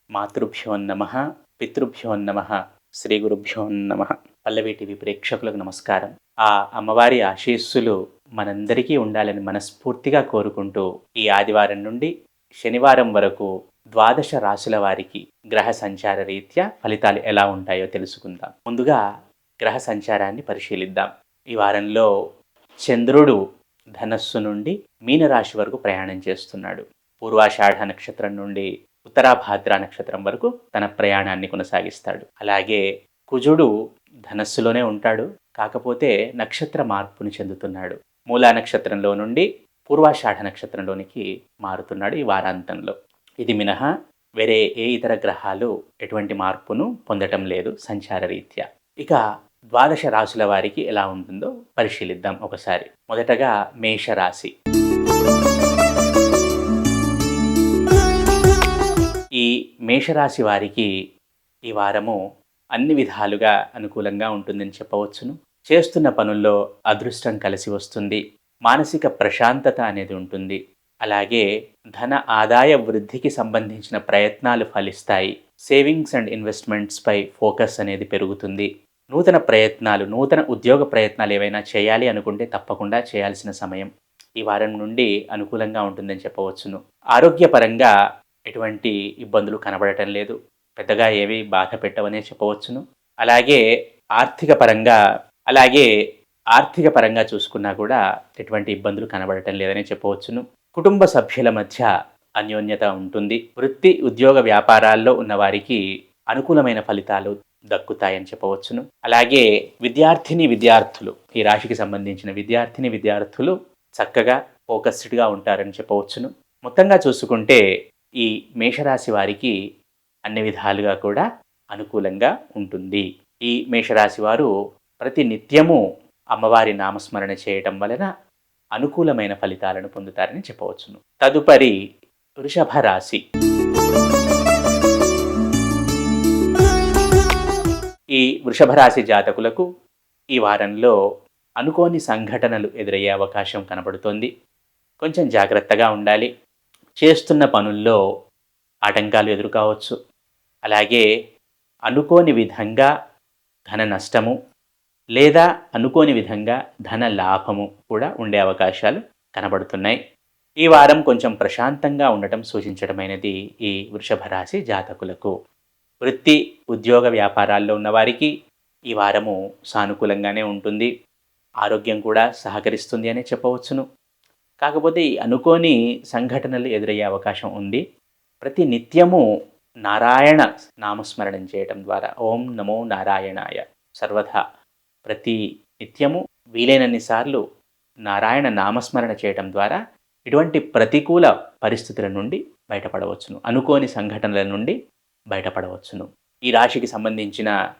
మాతృభ్యో నమః, పితృభ్యో నమః, శ్రీ గురుభ్యో నమః. పల్లవి టీవీ ప్రేక్షకులకు నమస్కారం. ఆ అమ్మవారి ఆశీస్సులు మనందరికీ ఉండాలని మనస్ఫూర్తిగా కోరుకుంటూ ఈ ఆదివారం నుండి శనివారం వరకు ద్వాదశ రాశుల వారికి గ్రహ సంచార రీత్యా ఫలితాలు ఎలా ఉంటాయో తెలుసుకుందాం. ముందుగా గ్రహ సంచారాన్ని పరిశీలిద్దాం. ఈ వారంలో చంద్రుడు ధనస్సు నుండి మీనరాశి వరకు ప్రయాణం చేస్తున్నాడు. పూర్వాషాఢ నక్షత్రం నుండి ఉత్తరాభాద్ర నక్షత్రం వరకు తన ప్రయాణాన్ని కొనసాగిస్తాడు. అలాగే కుజుడు ధనస్సులోనే ఉంటాడు, కాకపోతే నక్షత్ర మార్పును చెందుతున్నాడు. మూలా నక్షత్రంలో నుండి పూర్వాషాఢ నక్షత్రంలోనికి మారుతున్నాడు ఈ వారాంతంలో. ఇది మినహా వేరే ఏ ఇతర గ్రహాలు ఎటువంటి మార్పును పొందటం లేదు సంచార రీత్యా. ఇక ద్వాదశ రాశుల వారికి ఎలా ఉంటుందో పరిశీలిద్దాం ఒకసారి. మొదటగా మేషరాశి. ఈ మేషరాశి వారికి ఈ వారము అన్ని విధాలుగా అనుకూలంగా ఉంటుందని చెప్పవచ్చును. చేస్తున్న పనుల్లో అదృష్టం కలిసి వస్తుంది. మానసిక ప్రశాంతత అనేది ఉంటుంది. అలాగే ధన ఆదాయ వృద్ధికి సంబంధించిన ప్రయత్నాలు ఫలిస్తాయి. సేవింగ్స్ అండ్ ఇన్వెస్ట్మెంట్స్పై ఫోకస్ అనేది పెరుగుతుంది. నూతన ప్రయత్నాలు, నూతన ఉద్యోగ ప్రయత్నాలు ఏవైనా చేయాలి అనుకుంటే తప్పకుండా చేయాల్సిన సమయం ఈ వారం నుండి అనుకూలంగా ఉంటుందని చెప్పవచ్చును. ఆరోగ్యపరంగా ఎటువంటి ఇబ్బందులు కనబడటం లేదు. పెద్దగా ఏవి బాధ పెట్టవనే చెప్పవచ్చును. అలాగే ఆర్థిక పరంగా చూసుకున్నా కూడా ఎటువంటి ఇబ్బందులు కనబడటం లేదని చెప్పవచ్చును. కుటుంబ సభ్యుల మధ్య అన్యోన్యత ఉంటుంది. వృత్తి ఉద్యోగ వ్యాపారాల్లో ఉన్న వారికి అనుకూలమైన ఫలితాలు దక్కుతాయని చెప్పవచ్చును. అలాగే విద్యార్థులు, ఈ రాశికి సంబంధించిన విద్యార్థులు చక్కగా ఫోకస్డ్గా ఉంటారని చెప్పవచ్చును. మొత్తంగా చూసుకుంటే ఈ మేషరాశి వారికి అన్ని విధాలుగా కూడా అనుకూలంగా ఉంటుంది. ఈ మేషరాశి వారు ప్రతి నిత్యము అమ్మవారి నామస్మరణ చేయటం వలన అనుకూలమైన ఫలితాలను పొందుతారని చెప్పవచ్చును. తదుపరి వృషభ రాశి. ఈ వృషభ రాశి జాతకులకు ఈ వారంలో అనుకోని సంఘటనలు ఎదురయ్యే అవకాశం కనబడుతోంది. కొంచెం జాగ్రత్తగా ఉండాలి. చేస్తున్న పనుల్లో ఆటంకాలు ఎదురుకావచ్చు. అలాగే అనుకోని విధంగా ధన నష్టము లేదా అనుకోని విధంగా ధన లాభము కూడా ఉండే అవకాశాలు కనబడుతున్నాయి. ఈ వారం కొంచెం ప్రశాంతంగా ఉండటం సూచించడమైనది ఈ వృషభ రాశి జాతకులకు. వృత్తి ఉద్యోగ వ్యాపారాల్లో ఉన్నవారికి ఈ వారము సానుకూలంగానే ఉంటుంది. ఆరోగ్యం కూడా సహకరిస్తుంది అనే చెప్పవచ్చును. కాకపోతే ఈ అనుకోని సంఘటనలు ఎదురయ్యే అవకాశం ఉంది. ప్రతి నిత్యము నారాయణ నామస్మరణం చేయటం ద్వారా ఓం నమో నారాయణాయ సర్వదా ప్రతి నిత్యము వీలైనన్ని సార్లు నారాయణ నామస్మరణ చేయటం ద్వారా ఇటువంటి ప్రతికూల పరిస్థితుల నుండి బయటపడవచ్చును. అనుకోని సంఘటనల నుండి బయటపడవచ్చును. ఈ రాశికి సంబంధించిన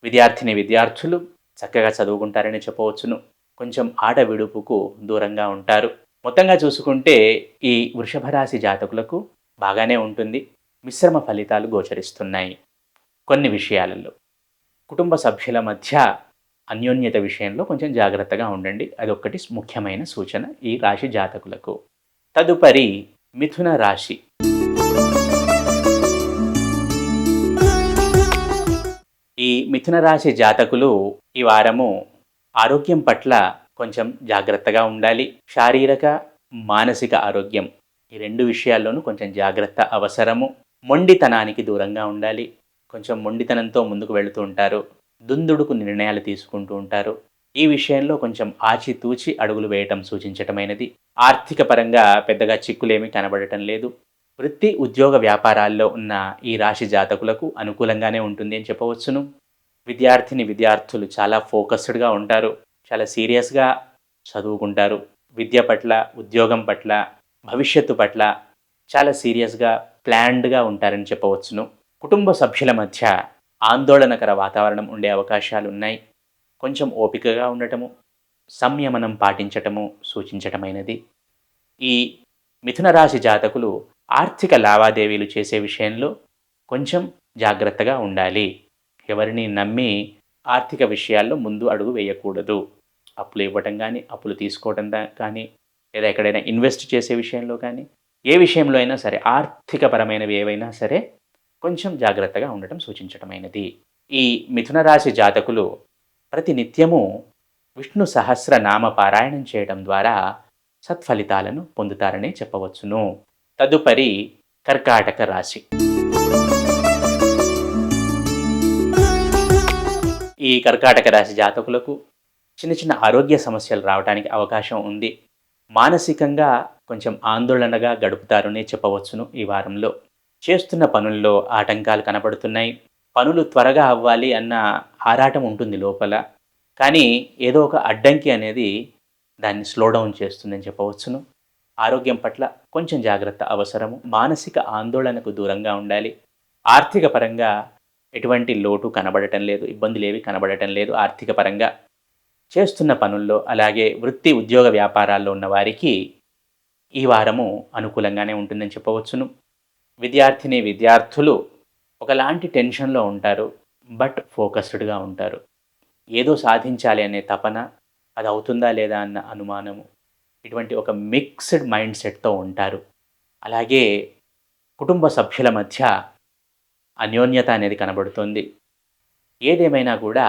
విద్యార్థులు చక్కగా చదువుకుంటారని చెప్పవచ్చును. కొంచెం ఆట విడుపుకు దూరంగా ఉంటారు. మొత్తంగా చూసుకుంటే ఈ వృషభ రాశి జాతకులకు బాగానే ఉంటుంది. మిశ్రమ ఫలితాలు గోచరిస్తున్నాయి. కొన్ని విషయాలలో కుటుంబ సభ్యుల మధ్య అన్యోన్యత విషయంలో కొంచెం జాగ్రత్తగా ఉండండి. అదొక్కటి ముఖ్యమైన సూచన ఈ రాశి జాతకులకు. తదుపరి మిథున రాశి. ఈ మిథున రాశి జాతకులు ఈ వారము ఆరోగ్యం పట్ల కొంచెం జాగ్రత్తగా ఉండాలి. శారీరక మానసిక ఆరోగ్యం ఈ రెండు విషయాల్లోనూ కొంచెం జాగ్రత్త అవసరము. మొండితనానికి దూరంగా ఉండాలి. కొంచెం మొండితనంతో ముందుకు వెళుతూ ఉంటారు. దుందుడుకు నిర్ణయాలు తీసుకుంటూ ఉంటారు. ఈ విషయంలో కొంచెం ఆచితూచి అడుగులు వేయటం సూచించటమైనది. ఆర్థిక పరంగా పెద్దగా చిక్కులేమీ కనబడటం లేదు. వృత్తి ఉద్యోగ వ్యాపారాల్లో ఉన్న ఈ రాశి జాతకులకు అనుకూలంగానే ఉంటుంది అని చెప్పవచ్చును. విద్యార్థులు చాలా ఫోకస్డ్గా ఉంటారు. చాలా సీరియస్గా చదువుకుంటారు. విద్య పట్ల, ఉద్యోగం పట్ల, భవిష్యత్తు పట్ల చాలా సీరియస్గా ప్లాన్డ్గా ఉంటారని చెప్పవచ్చును. కుటుంబ సభ్యుల మధ్య ఆందోళనకర వాతావరణం ఉండే అవకాశాలు ఉన్నాయి. కొంచెం ఓపికగా ఉండటము, సంయమనం పాటించటము సూచించటమైనది. ఈ మిథున రాశి జాతకులు ఆర్థిక లావాదేవీలు చేసే విషయంలో కొంచెం జాగ్రత్తగా ఉండాలి. ఎవరిని నమ్మి ఆర్థిక విషయాల్లో ముందు అడుగు వేయకూడదు. అప్పులు ఇవ్వటం కానీ, అప్పులు తీసుకోవడం కానీ, లేదా ఎక్కడైనా ఇన్వెస్ట్ చేసే విషయంలో కానీ, ఏ విషయంలో అయినా సరే ఆర్థికపరమైనవి ఏవైనా సరే కొంచెం జాగ్రత్తగా ఉండటం సూచించటమైనది. ఈ మిథున రాశి జాతకులు ప్రతి నిత్యము విష్ణు సహస్రనామ పారాయణం చేయడం ద్వారా సత్ఫలితాలను పొందుతారనే చెప్పవచ్చును. తదుపరి కర్కాటక రాశి. ఈ కర్కాటక రాశి జాతకులకు చిన్న చిన్న ఆరోగ్య సమస్యలు రావడానికి అవకాశం ఉంది. మానసికంగా కొంచెం ఆందోళనగా గడుపుతారనే చెప్పవచ్చును. ఈ వారంలో చేస్తున్న పనుల్లో ఆటంకాలు కనబడుతున్నాయి. పనులు త్వరగా అవ్వాలి అన్న ఆరాటం ఉంటుంది లోపల. కానీ ఏదో ఒక అడ్డంకి అనేది దాన్ని స్లో డౌన్ చేస్తుందని చెప్పవచ్చును. ఆరోగ్యం పట్ల కొంచెం జాగ్రత్త అవసరము. మానసిక ఆందోళనకు దూరంగా ఉండాలి. ఆర్థిక పరంగా ఎటువంటి లోటు కనబడటం లేదు, ఇబ్బందులేవి కనబడటం లేదు. ఆర్థిక పరంగా చేస్తున్న పనుల్లో, అలాగే వృత్తి ఉద్యోగ వ్యాపారాల్లో ఉన్న వారికి ఈ వారము అనుకూలంగానే ఉంటుందని చెప్పవచ్చును. విద్యార్థులు ఒకలాంటి టెన్షన్లో ఉంటారు, బట్ ఫోకస్డ్గా ఉంటారు. ఏదో సాధించాలి అనే తపన, అది అవుతుందా లేదా అన్న అనుమానము, ఇటువంటి ఒక మిక్స్డ్ మైండ్ సెట్తో ఉంటారు. అలాగే కుటుంబ సభ్యుల మధ్య అన్యోన్యత అనేది కనబడుతుంది. ఏదేమైనా కూడా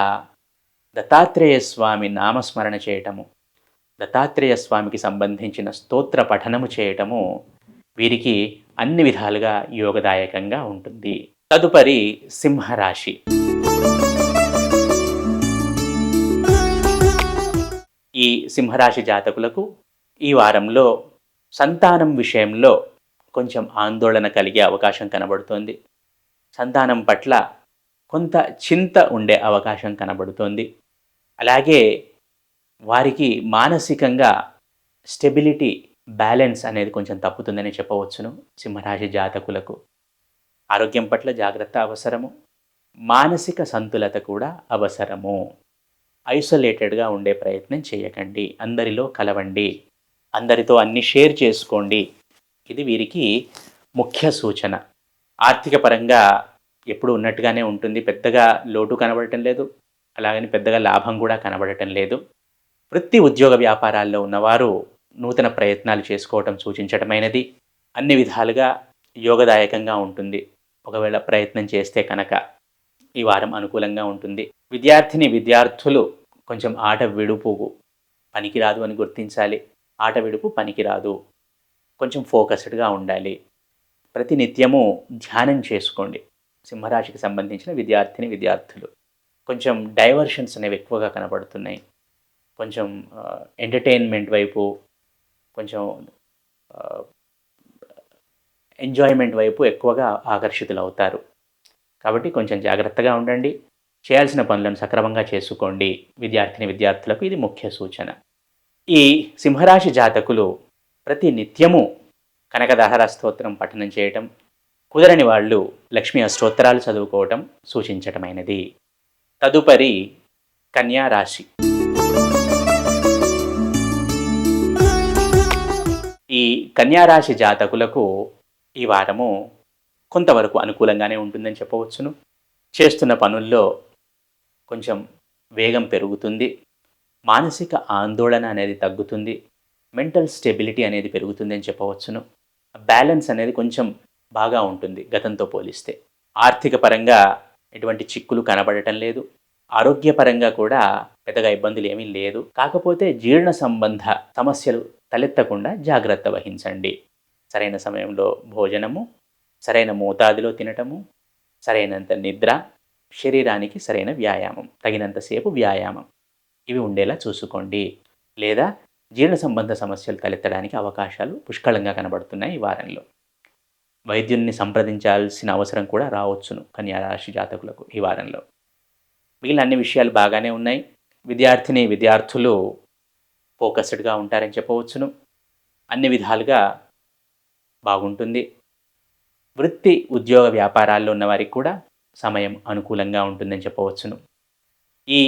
దత్తాత్రేయ స్వామి నామస్మరణ చేయటము, దత్తాత్రేయ స్వామికి సంబంధించిన స్తోత్ర పఠనము చేయటము వీరికి అన్ని విధాలుగా యోగదాయకంగా ఉంటుంది. తదుపరి సింహరాశి. ఈ సింహరాశి జాతకులకు ఈ వారంలో సంతానం విషయంలో కొంచెం ఆందోళన కలిగే అవకాశం కనబడుతోంది. సంతానం పట్ల కొంత చింత ఉండే అవకాశం కనబడుతోంది. అలాగే వారికి మానసికంగా స్టెబిలిటీ, బ్యాలెన్స్ అనేది కొంచెం తప్పుతుందని చెప్పవచ్చును. సింహరాశి జాతకులకు ఆరోగ్యం పట్ల జాగ్రత్త అవసరము. మానసిక సంతులత కూడా అవసరము. ఐసోలేటెడ్గా ఉండే ప్రయత్నం చేయకండి. అందరిలో కలవండి. అందరితో అన్ని షేర్ చేసుకోండి. ఇది వీరికి ముఖ్య సూచన. ఆర్థిక పరంగా ఎప్పుడు ఉన్నట్టుగానే ఉంటుంది. పెద్దగా లోటు కనబడటం లేదు, అలాగని పెద్దగా లాభం కూడా కనబడటం లేదు. వృత్తి ఉద్యోగ వ్యాపారాల్లో ఉన్నవారు నూతన ప్రయత్నాలు చేసుకోవటం సూచించటమైనది. అన్ని విధాలుగా యోగదాయకంగా ఉంటుంది. ఒకవేళ ప్రయత్నం చేస్తే కనుక ఈ వారం అనుకూలంగా ఉంటుంది. విద్యార్థులు కొంచెం ఆట విడుపు పనికిరాదు అని గుర్తించాలి. ఆట విడుపు పనికిరాదు. కొంచెం ఫోకస్డ్గా ఉండాలి. ప్రతి నిత్యము ధ్యానం చేసుకోండి. సింహరాశికి సంబంధించిన విద్యార్థులు కొంచెం డైవర్షన్స్ అనేవి ఎక్కువగా కనబడుతున్నాయి. కొంచెం ఎంటర్టైన్మెంట్ వైపు, కొంచెం ఎంజాయ్మెంట్ వైపు ఎక్కువగా ఆకర్షితులవుతారు. కాబట్టి కొంచెం జాగ్రత్తగా ఉండండి. చేయాల్సిన పనులను సక్రమంగా చేసుకోండి. విద్యార్థులకు ఇది ముఖ్య సూచన. ఈ సింహరాశి జాతకులు ప్రతి నిత్యము కనకదాహర స్తోత్రం పఠనం చేయటం, కుదరని వాళ్ళు లక్ష్మీ అష్టోత్తరాలు చదువుకోవటం సూచించటమైనది. తదుపరి కన్యా రాశి. ఈ కన్యా రాశి జాతకులకు ఈ వారము కొంతవరకు అనుకూలంగానే ఉంటుందని చెప్పవచ్చును. చేస్తున్న పనుల్లో కొంచెం వేగం పెరుగుతుంది. మానసిక ఆందోళన అనేది తగ్గుతుంది. మెంటల్ స్టెబిలిటీ అనేది పెరుగుతుంది అని చెప్పవచ్చును. బ్యాలెన్స్ అనేది కొంచెం బాగా ఉంటుంది గతంతో పోలిస్తే. ఆర్థిక పరంగా ఎటువంటి చిక్కులు కనబడటం లేదు. ఆరోగ్యపరంగా కూడా పెద్దగా ఇబ్బందులు ఏమీ లేదు. కాకపోతే జీర్ణ సంబంధ సమస్యలు తలెత్తకుండా జాగ్రత్త వహించండి. సరైన సమయంలో భోజనము, సరైన మోతాదులో తినటము, సరైనంత నిద్ర, శరీరానికి సరైన వ్యాయామం, తగినంతసేపు వ్యాయామం, ఇవి ఉండేలా చూసుకోండి. లేదా జీర్ణ సంబంధ సమస్యలు తలెత్తడానికి అవకాశాలు పుష్కలంగా కనబడుతున్నాయి ఈ వారంలో. వైద్యుల్ని సంప్రదించాల్సిన అవసరం కూడా రావచ్చును కన్యారాశి జాతకులకు ఈ వారంలో. మిగిలిన అన్ని విషయాలు బాగానే ఉన్నాయి. విద్యార్థులు ఫోకస్డ్గా ఉంటారని చెప్పవచ్చును. అన్ని విధాలుగా బాగుంటుంది. వృత్తి ఉద్యోగ వ్యాపారాల్లో ఉన్నవారికి కూడా సమయం అనుకూలంగా ఉంటుందని చెప్పవచ్చును. ఈ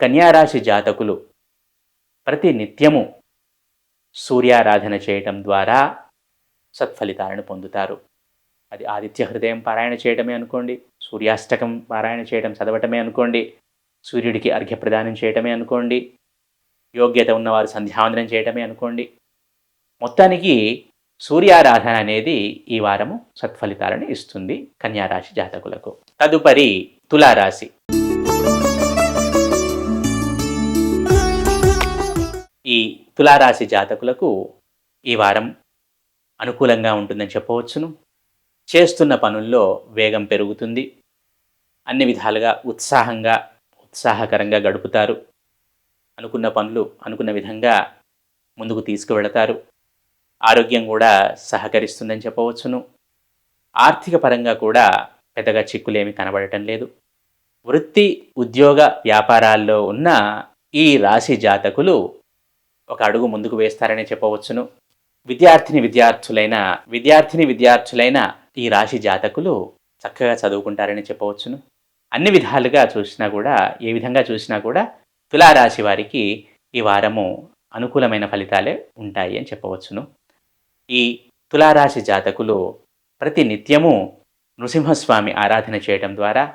కన్యారాశి జాతకులు ప్రతి నిత్యము సూర్యారాధన చేయటం ద్వారా సత్ఫలితాలను పొందుతారు. అది ఆదిత్య హృదయం పారాయణ చేయటమే అనుకోండి, సూర్యాష్టకం పారాయణ చేయటం చదవటమే అనుకోండి, సూర్యుడికి అర్ఘ్యప్రదానం చేయటమే అనుకోండి, యోగ్యత ఉన్నవారు సంధ్యావందనం చేయటమే అనుకోండి. మొత్తానికి సూర్యారాధన అనేది ఈ వారము సత్ఫలితాలను ఇస్తుంది కన్యారాశి జాతకులకు. తదుపరి తులారాశి. ఈ తులారాశి జాతకులకు ఈ వారం అనుకూలంగా ఉంటుందని చెప్పవచ్చును. చేస్తున్న పనుల్లో వేగం పెరుగుతుంది. అన్ని విధాలుగా ఉత్సాహకరంగా గడుపుతారు. అనుకున్న పనులు అనుకున్న విధంగా ముందుకు తీసుకువెళతారు. ఆరోగ్యం కూడా సహకరిస్తుందని చెప్పవచ్చును. ఆర్థిక పరంగా కూడా పెద్దగా చిక్కులేమి కనబడటం లేదు. వృత్తి ఉద్యోగ వ్యాపారాల్లో ఉన్న ఈ రాశి జాతకులు ఒక అడుగు ముందుకు వేస్తారని చెప్పవచ్చును. విద్యార్థిని విద్యార్థులైన ఈ రాశి జాతకులు చక్కగా చదువుకుంటారని చెప్పవచ్చును. అన్ని విధాలుగా చూసినా కూడా, ఏ విధంగా చూసినా కూడా తులారాశి వారికి ఈ వారము అనుకూలమైన ఫలితాలే ఉంటాయి అని చెప్పవచ్చును. ఈ తులారాశి జాతకులు ప్రతి నిత్యము నృసింహస్వామి ఆరాధన చేయటం ద్వారా,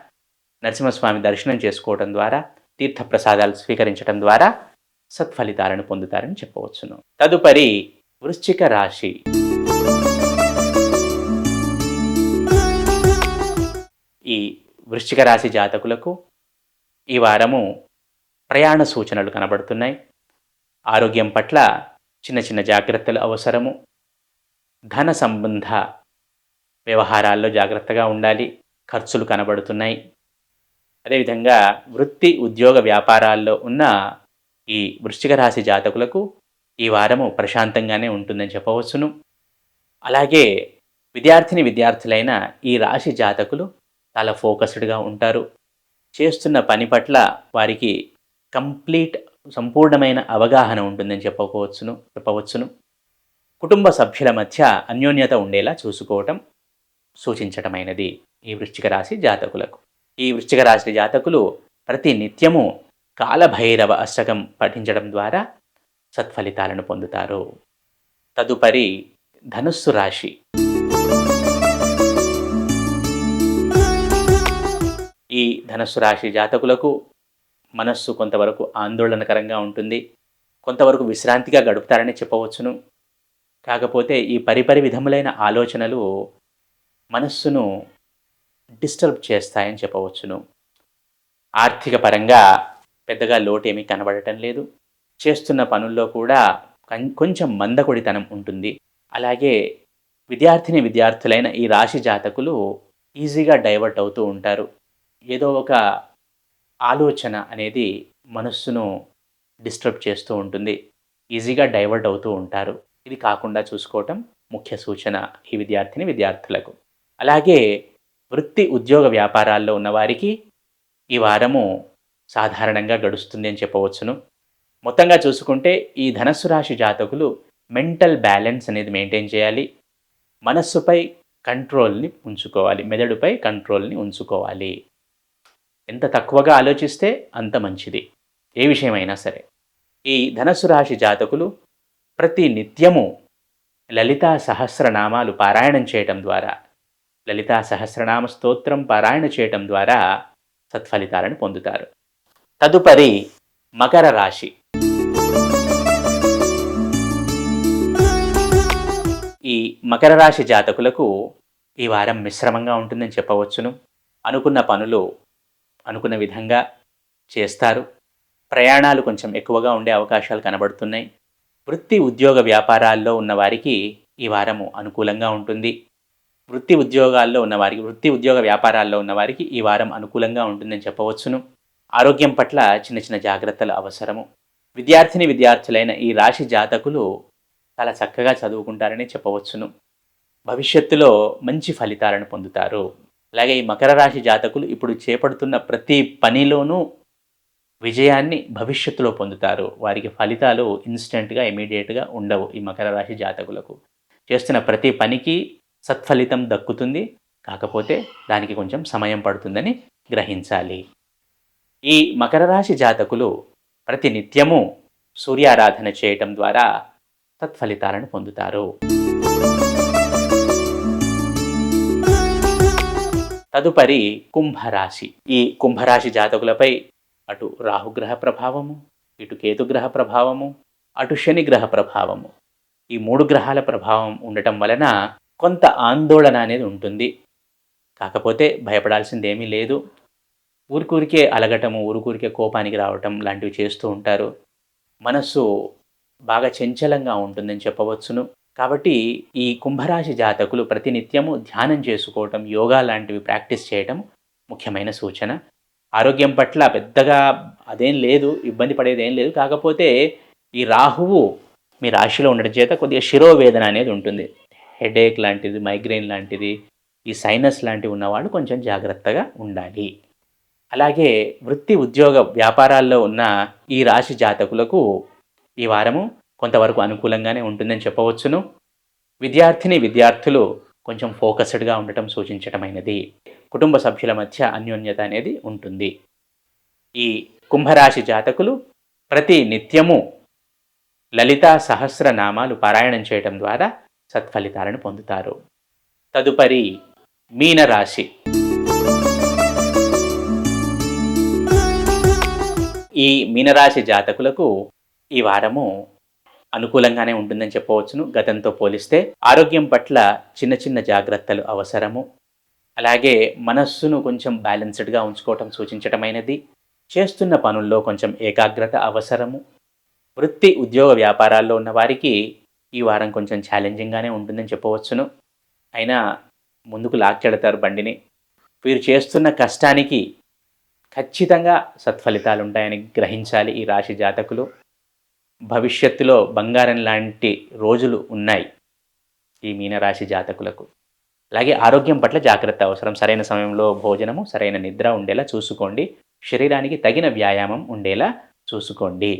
నరసింహస్వామి దర్శనం చేసుకోవటం ద్వారా, తీర్థప్రసాదాలు స్వీకరించడం ద్వారా సత్ఫలితాలను పొందుతారని చెప్పవచ్చును. తదుపరి వృశ్చిక రాశి. ఈ వృశ్చిక రాశి జాతకులకు ఈ వారము ప్రయాణ సూచనలు కనబడుతున్నాయి. ఆరోగ్యం పట్ల చిన్న చిన్న జాగ్రత్తలు అవసరము. ధన సంబంధ వ్యవహారాల్లో జాగ్రత్తగా ఉండాలి. ఖర్చులు కనబడుతున్నాయి. అదేవిధంగా వృత్తి ఉద్యోగ వ్యాపారాల్లో ఉన్న ఈ వృశ్చిక రాశి జాతకులకు ఈ వారము ప్రశాంతంగానే ఉంటుందని చెప్పవచ్చును. అలాగే విద్యార్థులైన ఈ రాశి జాతకులు చాలా ఫోకస్డ్గా ఉంటారు. చేస్తున్న పని పట్ల వారికి సంపూర్ణమైన అవగాహన ఉంటుందని చెప్పవచ్చును. కుటుంబ సభ్యుల మధ్య అన్యోన్యత ఉండేలా చూసుకోవటం సూచించటమైనది ఈ వృశ్చిక రాశి జాతకులకు. ఈ వృశ్చిక రాశి జాతకులు ప్రతి నిత్యము కాలభైరవ అష్టకం పఠించడం ద్వారా సత్ఫలితాలను పొందుతారు. తదుపరి ధనుస్సు రాశి. ఈ ధనుస్సు రాశి జాతకులకు మనస్సు కొంతవరకు ఆందోళనకరంగా ఉంటుంది. కొంతవరకు విశ్రాంతిగా గడుపుతారని చెప్పవచ్చును. కాకపోతే ఈ పరిపరి విధములైన ఆలోచనలు మనస్సును డిస్టర్బ్ చేస్తాయని చెప్పవచ్చును. ఆర్థిక పరంగా పెద్దగా లోటేమీ కనబడటం లేదు. చేస్తున్న పనుల్లో కూడా కొంచెం మందకొడితనం ఉంటుంది. అలాగే విద్యార్థులైన ఈ రాశి జాతకులు ఈజీగా డైవర్ట్ అవుతూ ఉంటారు. ఏదో ఒక ఆలోచన అనేది మనస్సును డిస్టర్బ్ చేస్తూ ఉంటుంది. ఈజీగా డైవర్ట్ అవుతూ ఉంటారు. ఇది కాకుండా చూసుకోవటం ముఖ్య సూచన ఈ విద్యార్థులకు. అలాగే వృత్తి ఉద్యోగ వ్యాపారాల్లో ఉన్నవారికి ఈ వారము సాధారణంగా గడుస్తుంది అని చెప్పవచ్చును. మొత్తంగా చూసుకుంటే ఈ ధనస్సు రాశి జాతకులు మెంటల్ బ్యాలెన్స్ అనేది మెయింటైన్ చేయాలి. మనస్సుపై కంట్రోల్ని ఉంచుకోవాలి. మెదడుపై కంట్రోల్ని ఉంచుకోవాలి. ఎంత తక్కువగా ఆలోచిస్తే అంత మంచిది, ఏ విషయమైనా సరే. ఈ ధనస్సు రాశి జాతకులు ప్రతి నిత్యము లలితా సహస్రనామాలు పారాయణం చేయటం ద్వారా, లలితా సహస్రనామ స్తోత్రం పారాయణ చేయటం ద్వారా సత్ఫలితాలను పొందుతారు. తదుపరి మకర రాశి. ఈ మకర రాశి జాతకులకు ఈ వారం మిశ్రమంగా ఉంటుందని చెప్పవచ్చును. అనుకున్న పనులు అనుకున్న విధంగా చేస్తారు. ప్రయాణాలు కొంచెం ఎక్కువగా ఉండే అవకాశాలు కనబడుతున్నాయి. వృత్తి ఉద్యోగ వ్యాపారాల్లో ఉన్నవారికి ఈ వారము అనుకూలంగా ఉంటుంది. వృత్తి ఉద్యోగ వ్యాపారాల్లో ఉన్నవారికి ఈ వారం అనుకూలంగా ఉంటుందని చెప్పవచ్చును. ఆరోగ్యం పట్ల చిన్న చిన్న జాగ్రత్తలు అవసరము. విద్యార్థులైన ఈ రాశి జాతకులు చాలా చక్కగా చదువుకుంటారని చెప్పవచ్చును. భవిష్యత్తులో మంచి ఫలితాలను పొందుతారు. అలాగే ఈ మకర రాశి జాతకులు ఇప్పుడు చేపడుతున్న ప్రతి పనిలోనూ విజయాన్ని భవిష్యత్తులో పొందుతారు. వారికి ఫలితాలు ఇన్స్టెంట్గా ఇమీడియట్గా ఉండవు. ఈ మకర రాశి జాతకులకు చేస్తున్న ప్రతి పనికి సత్ఫలితం దక్కుతుంది. కాకపోతే దానికి కొంచెం సమయం పడుతుందని గ్రహించాలి. ఈ మకర రాశి జాతకులు ప్రతి నిత్యము సూర్యారాధన చేయటం ద్వారా సత్ఫలితాలను పొందుతారు. తదుపరి కుంభరాశి. ఈ కుంభరాశి జాతకులపై అటు రాహుగ్రహ ప్రభావము, ఇటు కేతుగ్రహ ప్రభావము, అటు శనిగ్రహ ప్రభావము ఈ 3 గ్రహాల ప్రభావం ఉండటం వలన కొంత ఆందోళన అనేది ఉంటుంది. కాకపోతే భయపడాల్సిందేమీ లేదు. ఊరికూరికే అలగటము, ఊరికూరికే కోపానికి రావటం లాంటివి చేస్తూ ఉంటారు. మనస్సు బాగా చంచలంగా ఉంటుందని చెప్పవచ్చును. కాబట్టి ఈ కుంభరాశి జాతకులు ప్రతినిత్యము ధ్యానం చేసుకోవటం, యోగా లాంటివి ప్రాక్టీస్ చేయటం ముఖ్యమైన సూచన. ఆరోగ్యం పట్ల పెద్దగా అదేం లేదు, ఇబ్బంది పడేదేం లేదు. కాకపోతే ఈ రాహువు మీ రాశిలో ఉండడం చేత కొద్దిగా శిరోవేదన అనేది ఉంటుంది. హెడేక్ లాంటిది, మైగ్రేన్ లాంటిది, ఈ సైనస్ లాంటివి ఉన్నవాళ్ళు కొంచెం జాగ్రత్తగా ఉండాలి. అలాగే వృత్తి, ఉద్యోగ, వ్యాపారాల్లో ఉన్న ఈ రాశి జాతకులకు ఈ వారము కొంతవరకు అనుకూలంగానే ఉంటుందని చెప్పవచ్చును. విద్యార్థులు కొంచెం ఫోకస్డ్గా ఉండటం సూచించటమైనది. కుటుంబ సభ్యుల మధ్య అన్యోన్యత అనేది ఉంటుంది. ఈ కుంభరాశి జాతకులు ప్రతి నిత్యము లలితా సహస్రనామాలు పారాయణం చేయటం ద్వారా సత్ఫలితాలను పొందుతారు. తదుపరి మీనరాశి. ఈ మీనరాశి జాతకులకు ఈ వారము అనుకూలంగానే ఉంటుందని చెప్పవచ్చును. గతంతో పోలిస్తే ఆరోగ్యం పట్ల చిన్న చిన్న జాగ్రత్తలు అవసరము. అలాగే మనస్సును కొంచెం బ్యాలెన్స్డ్గా ఉంచుకోవటం సూచించటమైనది. చేస్తున్న పనుల్లో కొంచెం ఏకాగ్రత అవసరము. వృత్తి, ఉద్యోగ, వ్యాపారాల్లో ఉన్న వారికి ఈ వారం కొంచెం ఛాలెంజింగ్గానే ఉంటుందని చెప్పవచ్చును. అయినా ముందుకు లాక్కెడతారు బండిని. వీరు చేస్తున్న కష్టానికి ఖచ్చితంగా సత్ఫలితాలు ఉంటాయని గ్రహించాలి ఈ రాశి జాతకులు. భవిష్యత్తులో బంగారం లాంటి రోజులు ఉన్నాయి ఈ మీనరాశి జాతకులకు. అలాగే ఆరోగ్యం పట్ల జాగ్రత్త అవసరం. సరైన సమయంలో భోజనము, సరైన నిద్ర ఉండేలా చూసుకోండి. శరీరానికి తగిన వ్యాయామం ఉండేలా చూసుకోండి.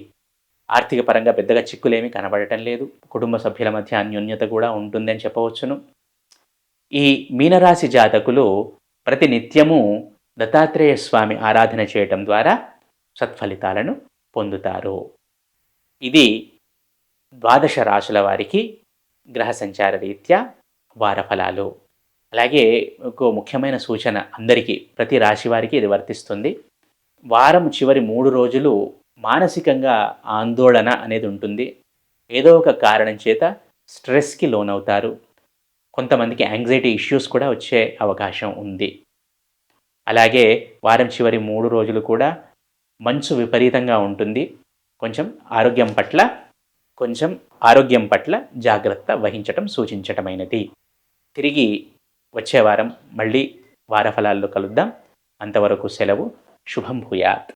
ఆర్థిక పరంగా పెద్దగా చిక్కులేమీ కనబడటం లేదు. కుటుంబ సభ్యుల మధ్య అన్యోన్యత కూడా ఉంటుందని చెప్పవచ్చును. ఈ మీనరాశి జాతకులు ప్రతి నిత్యము దత్తాత్రేయ స్వామి ఆరాధన చేయటం ద్వారా సత్ఫలితాలను పొందుతారు. ఇది ద్వాదశ రాశుల వారికి గ్రహ సంచార రీత్యా వారఫలాలు. అలాగే ఒక ముఖ్యమైన సూచన అందరికీ, ప్రతి రాశి వారికి ఇది వర్తిస్తుంది. వారం చివరి 3 రోజులు మానసికంగా ఆందోళన అనేది ఉంటుంది. ఏదో ఒక కారణం చేత స్ట్రెస్కి లోనవుతారు. కొంతమందికి యాంగ్జైటీ ఇష్యూస్ కూడా వచ్చే అవకాశం ఉంది. అలాగే వారం చివరి 3 రోజులు కూడా మంచు విపరీతంగా ఉంటుంది. కొంచెం ఆరోగ్యం పట్ల జాగ్రత్త వహించటం సూచించటమైనది. తిరిగి వచ్చే వారం మళ్ళీ వారఫలాల్లో కలుద్దాం. అంతవరకు సెలవు. శుభం భూయాత్.